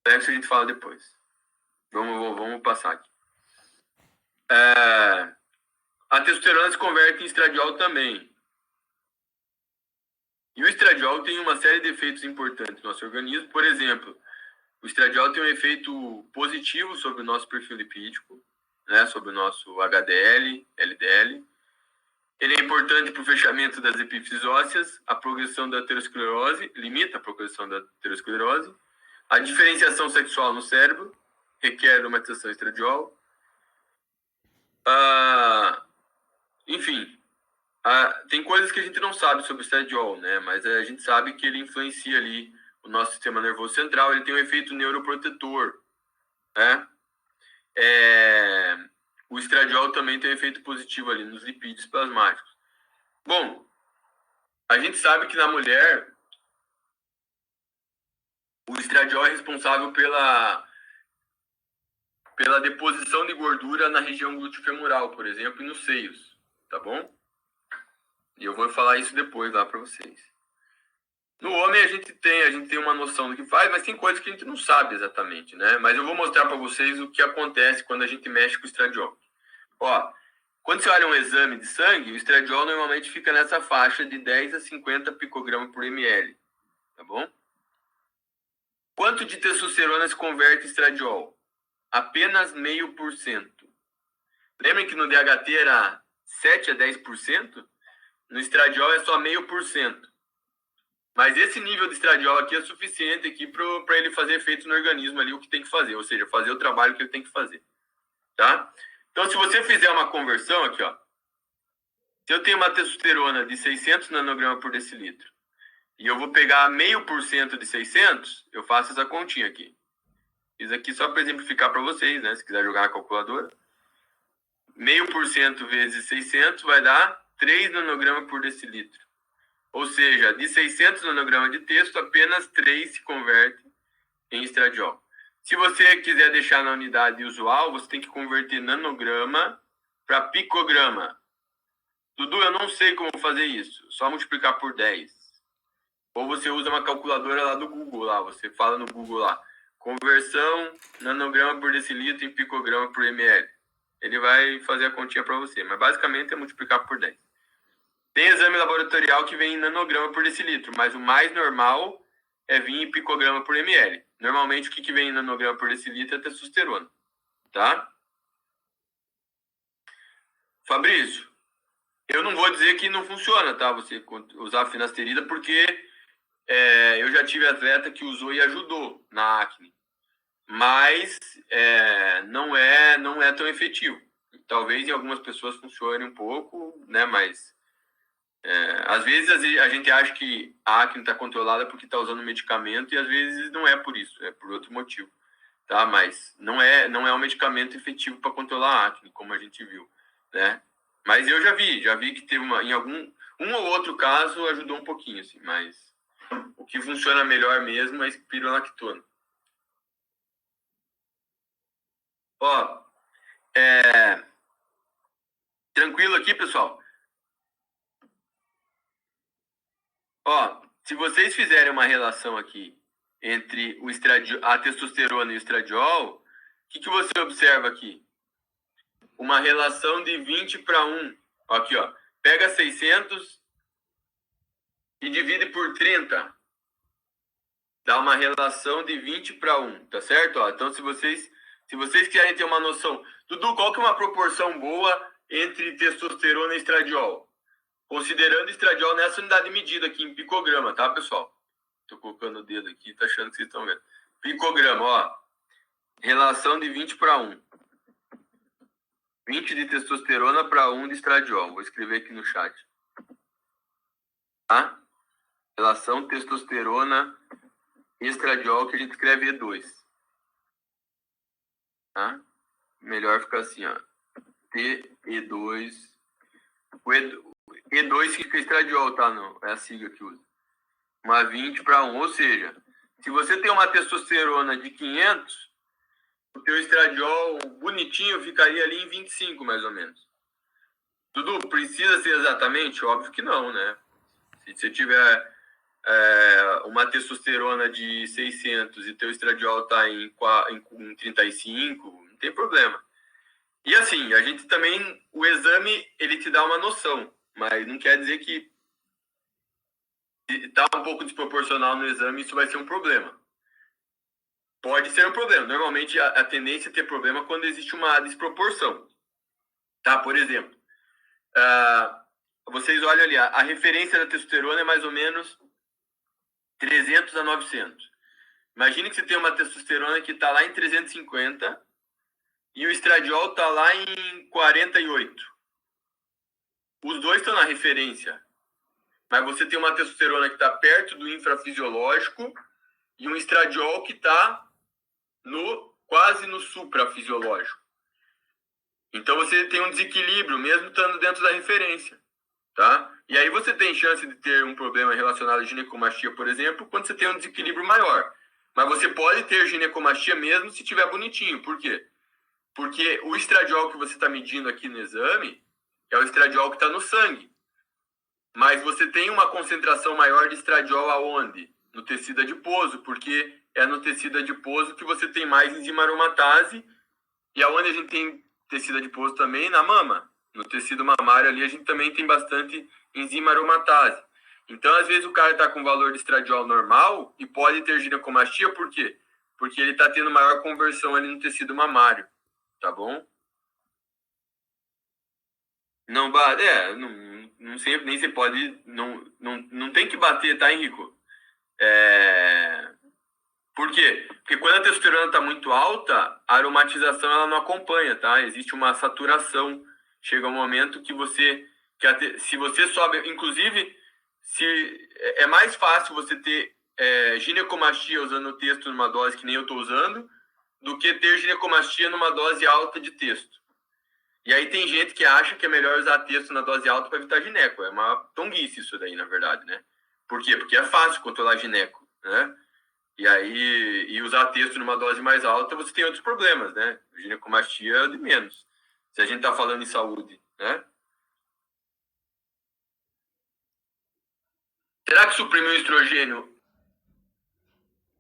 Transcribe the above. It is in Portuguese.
a gente fala depois. Vamos passar aqui. A testosterona se converte em estradiol também. E o estradiol tem uma série de efeitos importantes no nosso organismo. Por exemplo, o estradiol tem um efeito positivo sobre o nosso perfil lipídico, né, sobre o nosso HDL, LDL. Ele é importante para o fechamento das epífises ósseas, a progressão da aterosclerose, limita a progressão da aterosclerose, a diferenciação sexual no cérebro, requer aromatização estradiol. Enfim, tem coisas que a gente não sabe sobre o estradiol, né? Mas a gente sabe que ele influencia ali o nosso sistema nervoso central, ele tem um efeito neuroprotetor, né? O estradiol também tem um efeito positivo ali nos lipídios plasmáticos. Bom, a gente sabe que na mulher o estradiol é responsável pela deposição de gordura na região glúteo-femoral, por exemplo, e nos seios, tá bom? E eu vou falar isso depois lá para vocês. No homem a gente tem uma noção do que faz, mas tem coisas que a gente não sabe exatamente, né? Mas eu vou mostrar para vocês o que acontece quando a gente mexe com o estradiol. Ó, quando você olha um exame de sangue, o estradiol normalmente fica nessa faixa de 10 a 50 picogramas por ml, tá bom? Quanto de testosterona se converte em estradiol? Apenas 0,5%. Lembrem que no DHT era 7 a 10%? No estradiol é só 0,5%. Mas esse nível de estradiol aqui é suficiente aqui para ele fazer efeito no organismo ali, o que tem que fazer, ou seja, fazer o trabalho que ele tem que fazer, tá? Então, se você fizer uma conversão aqui, ó, se eu tenho uma testosterona de 600 nanogramas por decilitro e eu vou pegar 0,5% de 600, eu faço essa continha aqui. Fiz aqui só para exemplificar para vocês, né? Se quiser jogar na calculadora. 0,5% vezes 600 vai dar 3 nanogramas por decilitro. Ou seja, de 600 nanogramas de testo, apenas 3 se converte em estradiol. Se você quiser deixar na unidade usual, você tem que converter nanograma para picograma. Dudu, eu não sei como fazer isso. Só multiplicar por 10. Ou você usa uma calculadora lá do Google, lá. Você fala no Google lá. Conversão nanograma por decilitro em picograma por ml. Ele vai fazer a continha para você. Mas basicamente é multiplicar por 10. Tem exame laboratorial que vem em nanograma por decilitro, mas o mais normal é vir em picograma por ml. Normalmente o que vem em nanograma por decilitro é testosterona, tá? Fabrício, eu não vou dizer que não funciona, tá? Você usar a finasterida, porque eu já tive atleta que usou e ajudou na acne. Mas não é tão efetivo. Talvez em algumas pessoas funcione um pouco, né? Mas às vezes a gente acha que a acne está controlada porque está usando medicamento e às vezes não é por isso, é por outro motivo, tá? Mas não é um medicamento efetivo para controlar a acne, como a gente viu, né? Mas eu já vi que teve em um ou outro caso ajudou um pouquinho, assim, mas o que funciona melhor mesmo é a espironolactona. Ó, tranquilo aqui, pessoal? Ó, se vocês fizerem uma relação aqui entre a testosterona e o estradiol, o que você observa aqui? Uma relação de 20 para 1. Aqui, ó. Pega 600 e divide por 30. Dá uma relação de 20 para 1, tá certo? Ó, então, se vocês quiserem ter uma noção... Dudu, qual que é uma proporção boa entre testosterona e estradiol? Considerando estradiol nessa unidade de medida aqui em picograma, tá, pessoal? Tô colocando o dedo aqui, tá achando que vocês estão vendo. Picograma, ó. Relação de 20 para 1. 20 de testosterona para 1 de estradiol. Vou escrever aqui no chat. Tá? Relação testosterona e estradiol, que a gente escreve E2. Tá? Melhor ficar assim, ó. TE2. O E2 fica estradiol, tá? Não, é a sigla que usa. Uma 20 para 1. Ou seja, se você tem uma testosterona de 500, o teu estradiol bonitinho ficaria ali em 25, mais ou menos. Dudu, precisa ser exatamente? Óbvio que não, né? Se você tiver uma testosterona de 600 e teu estradiol está em 35, não tem problema. E assim, a gente também, o exame, ele te dá uma noção, mas não quer dizer que está um pouco desproporcional no exame, isso vai ser um problema. Pode ser um problema. Normalmente a tendência é ter problema quando existe uma desproporção. Tá? Por exemplo, vocês olham ali, a referência da testosterona é mais ou menos 300 a 900. Imagine que você tem uma testosterona que está lá em 350 e o estradiol está lá em 48. Os dois estão na referência, mas você tem uma testosterona que está perto do infrafisiológico e um estradiol que está quase no suprafisiológico. Então você tem um desequilíbrio, mesmo estando dentro da referência, tá? E aí você tem chance de ter um problema relacionado à ginecomastia, por exemplo, quando você tem um desequilíbrio maior. Mas você pode ter ginecomastia mesmo se tiver bonitinho. Por quê? Porque o estradiol que você está medindo aqui no exame é o estradiol que está no sangue. Mas você tem uma concentração maior de estradiol aonde? No tecido adiposo, porque é no tecido adiposo que você tem mais enzima aromatase. E aonde a gente tem tecido adiposo também? Na mama. No tecido mamário ali a gente também tem bastante enzima aromatase. Então, às vezes, o cara está com valor de estradiol normal e pode ter ginecomastia, por quê? Porque ele está tendo maior conversão ali no tecido mamário, tá bom? Não bate, não sempre, nem você pode, não tem que bater, tá, Henrico? Por quê? Porque quando a testosterona está muito alta, a aromatização ela não acompanha, tá? Existe uma saturação. Chega um momento que se você sobe, inclusive, é mais fácil você ter ginecomastia usando o texto numa dose que nem eu estou usando, do que ter ginecomastia numa dose alta de texto. E aí tem gente que acha que é melhor usar texto na dose alta para evitar gineco. É uma tonguice isso daí, na verdade, né? Por quê? Porque é fácil controlar gineco, né? E aí, usar texto numa dose mais alta, você tem outros problemas, né? Ginecomastia de menos. Se a gente está falando em saúde, né? Será que suprimir o estrogênio